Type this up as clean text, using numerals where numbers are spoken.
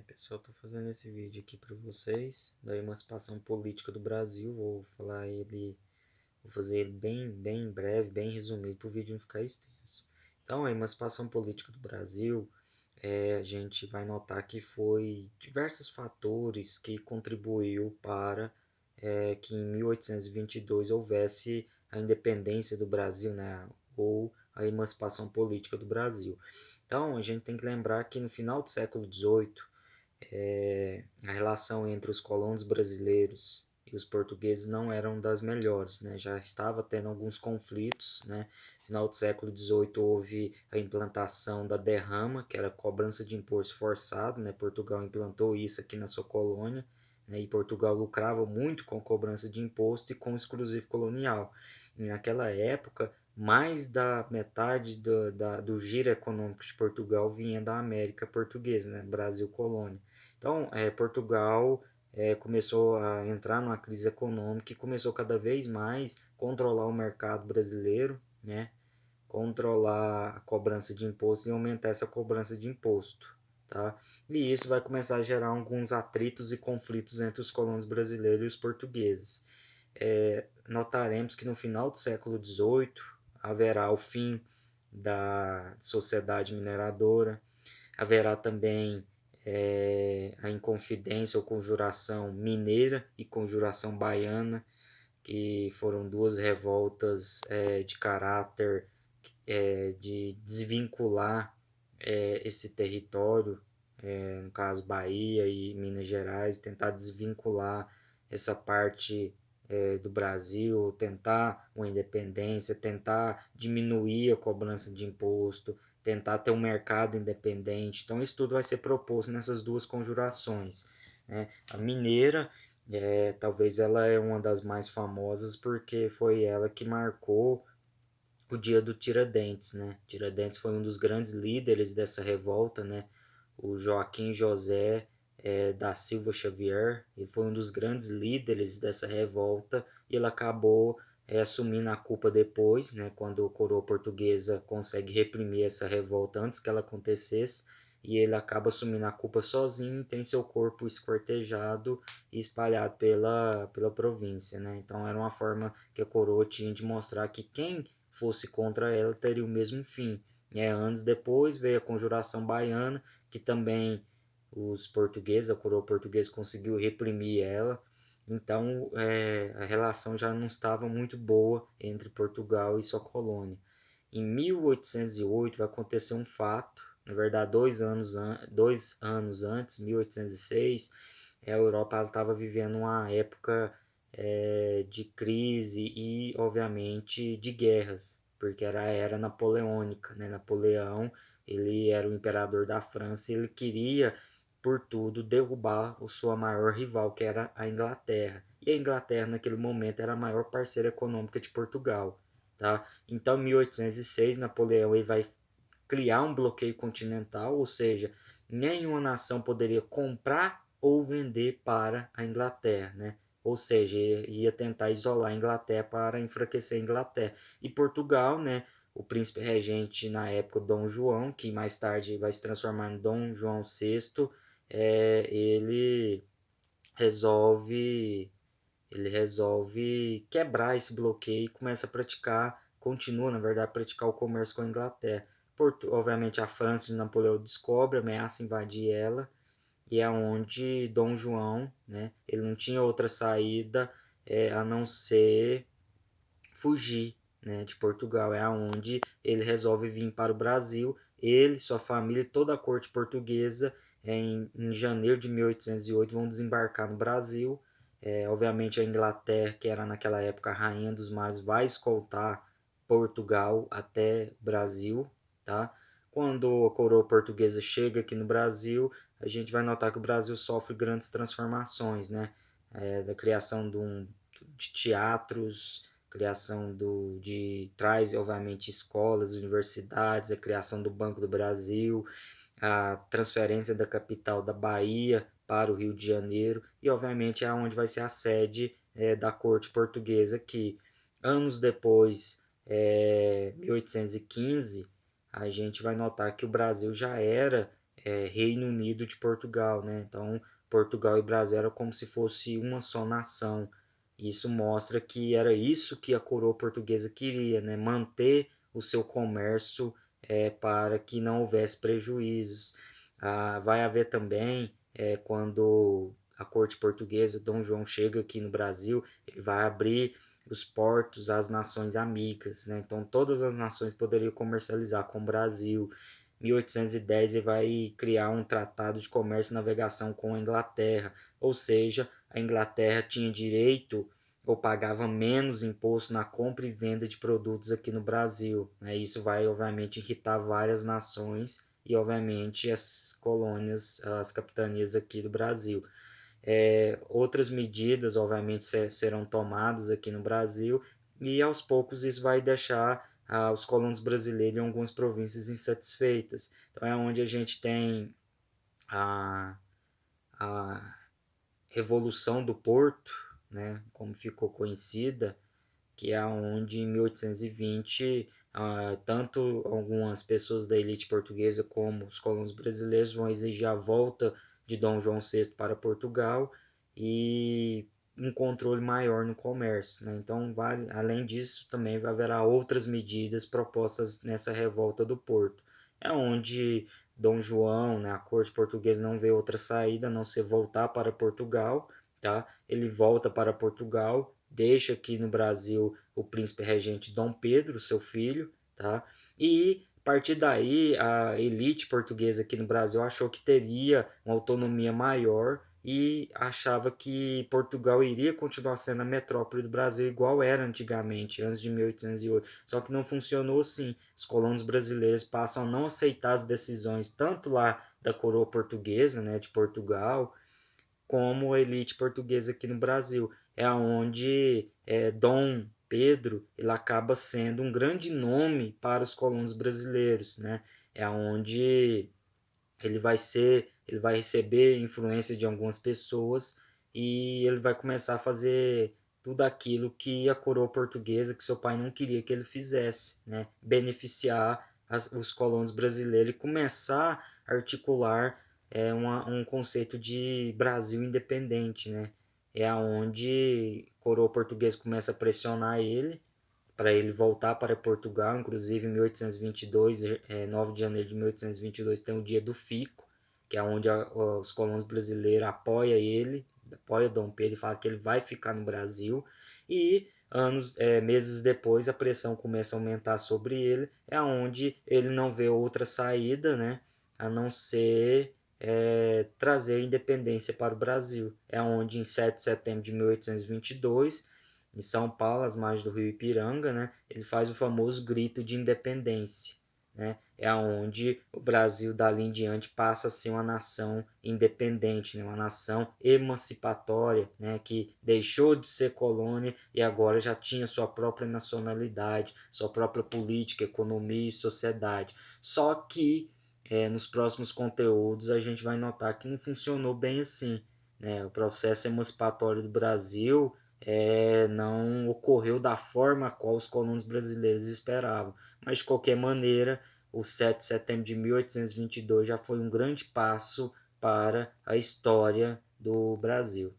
Pessoal, tô fazendo esse vídeo aqui para vocês da emancipação política do Brasil. Vou fazer ele bem breve, bem resumido, para o vídeo não ficar extenso. Então, a emancipação política do Brasil, a gente vai notar que foi diversos fatores que contribuiu para que em 1822 houvesse a independência do Brasil, né, ou a emancipação política do Brasil. Então, a gente tem que lembrar que no final do século XVIII, a relação entre os colonos brasileiros e os portugueses não eram das melhores, né? Já estava tendo alguns conflitos, né? No final do século XVIII houve a implantação da derrama, que era cobrança de imposto forçado, né? Portugal implantou isso aqui na sua colônia, né? E Portugal lucrava muito com cobrança de imposto e com o exclusivo colonial. E naquela época, mais da metade do giro econômico de Portugal vinha da América portuguesa, né? Brasil colônia. Então, Portugal começou a entrar numa crise econômica e começou cada vez mais controlar o mercado brasileiro, né? Controlar a cobrança de imposto e aumentar essa cobrança de imposto, tá? E isso vai começar a gerar alguns atritos e conflitos entre os colonos brasileiros e os portugueses. Notaremos que no final do século XVIII haverá o fim da sociedade mineradora, haverá também a Inconfidência ou Conjuração Mineira e Conjuração Baiana, que foram duas revoltas de caráter de desvincular esse território, no caso Bahia e Minas Gerais, tentar desvincular essa parte do Brasil, tentar uma independência, tentar diminuir a cobrança de imposto, tentar ter um mercado independente. Então, isso tudo vai ser proposto nessas duas conjurações, né? A mineira, talvez ela é uma das mais famosas porque foi ela que marcou o dia do Tiradentes, né? Tiradentes foi um dos grandes líderes dessa revolta, né? O Joaquim José da Silva Xavier, ele foi um dos grandes líderes dessa revolta e ele acabou assumindo a culpa depois, né? Quando a coroa portuguesa consegue reprimir essa revolta antes que ela acontecesse, e ele acaba assumindo a culpa sozinho e tem seu corpo esquartejado e espalhado pela província, né? Então era uma forma que a coroa tinha de mostrar que quem fosse contra ela teria o mesmo fim. Anos depois veio a Conjuração Baiana, que também os portugueses, a coroa portuguesa conseguiu reprimir ela. Então a relação já não estava muito boa entre Portugal e sua colônia. Em 1808 vai acontecer um fato, na verdade 2 anos antes, 1806, a Europa estava vivendo uma época de crise e, obviamente, de guerras, porque era a era napoleônica, né? Napoleão, ele era o imperador da França e ele queria, por tudo, derrubar a sua maior rival, que era a Inglaterra. E a Inglaterra, naquele momento, era a maior parceira econômica de Portugal, tá? Então, em 1806, Napoleão ele vai criar um bloqueio continental, ou seja, nenhuma nação poderia comprar ou vender para a Inglaterra, né? Ou seja, ia tentar isolar a Inglaterra para enfraquecer a Inglaterra. E Portugal, né? O príncipe regente na época, Dom João, que mais tarde vai se transformar em Dom João VI, ele resolve quebrar esse bloqueio e começa a praticar, continua na verdade a praticar o comércio com a Inglaterra. Obviamente a França de Napoleão descobre, ameaça invadir ela, e é onde Dom João, né, ele não tinha outra saída a não ser fugir, né, de Portugal. É onde ele resolve vir para o Brasil, ele, sua família e toda a corte portuguesa em janeiro de 1808 vão desembarcar no Brasil. Obviamente a Inglaterra, que era naquela época a rainha dos mares, vai escoltar Portugal até Brasil, tá? Quando a coroa portuguesa chega aqui no Brasil, a gente vai notar que o Brasil sofre grandes transformações, né? Da criação de teatros, criação traz obviamente escolas, universidades, a criação do Banco do Brasil, a transferência da capital da Bahia para o Rio de Janeiro e obviamente é onde vai ser a sede da corte portuguesa, que anos depois, 1815, a gente vai notar que o Brasil já era Reino Unido de Portugal, né? Então, Portugal e Brasil eram como se fosse uma só nação. Isso mostra que era isso que a coroa portuguesa queria, né? Manter o seu comércio para que não houvesse prejuízos. Vai haver também, quando a corte portuguesa, Dom João chega aqui no Brasil, ele vai abrir os portos às nações amigas, né? Então todas as nações poderiam comercializar com o Brasil. 1810 ele vai criar um tratado de comércio e navegação com a Inglaterra, ou seja, a Inglaterra tinha direito ou pagava menos imposto na compra e venda de produtos aqui no Brasil, né? Isso vai obviamente irritar várias nações e obviamente as colônias, as capitanias aqui do Brasil. Outras medidas, obviamente, serão tomadas aqui no Brasil e aos poucos isso vai deixar os colonos brasileiros em algumas províncias insatisfeitas. Então é onde a gente tem a, a Revolução do Porto, né, como ficou conhecida, que é onde em 1820 tanto algumas pessoas da elite portuguesa como os colonos brasileiros vão exigir a volta de Dom João VI para Portugal e um controle maior no comércio, né? Então, além disso, também haverá outras medidas propostas nessa revolta do Porto. É onde Dom João, né, a corte portuguesa não vê outra saída a não ser voltar para Portugal, tá? Ele volta para Portugal, deixa aqui no Brasil o príncipe regente Dom Pedro, seu filho, tá? E a partir daí a elite portuguesa aqui no Brasil achou que teria uma autonomia maior e achava que Portugal iria continuar sendo a metrópole do Brasil igual era antigamente, antes de 1808. Só que não funcionou assim. Os colonos brasileiros passam a não aceitar as decisões tanto lá da coroa portuguesa, né, de Portugal, como a elite portuguesa aqui no Brasil. É onde Dom Pedro ele acaba sendo um grande nome para os colonos brasileiros, né? É onde ele vai receber influência de algumas pessoas e ele vai começar a fazer tudo aquilo que a coroa portuguesa, que seu pai não queria que ele fizesse, né? Beneficiar os colonos brasileiros e começar a articular um conceito de Brasil independente, né? É onde a coroa portuguesa começa a pressionar ele para ele voltar para Portugal. Inclusive em 1822, 9 de janeiro de 1822, tem o dia do Fico, que é onde os colonos brasileiros apoiam ele, apoia Dom Pedro e fala que ele vai ficar no Brasil. E meses depois a pressão começa a aumentar sobre ele, é onde ele não vê outra saída, né, a não ser trazer a independência para o Brasil. É onde em 7 de setembro de 1822, em São Paulo, às margens do rio Ipiranga, né, ele faz o famoso grito de independência. Né? É onde o Brasil, dali em diante, passa a ser uma nação independente, né? Uma nação emancipatória, né? Que deixou de ser colônia e agora já tinha sua própria nacionalidade, sua própria política, economia e sociedade. Só que nos próximos conteúdos a gente vai notar que não funcionou bem assim. Né? O processo emancipatório do Brasil não ocorreu da forma a qual os colonos brasileiros esperavam. Mas, de qualquer maneira, o 7 de setembro de 1822 já foi um grande passo para a história do Brasil.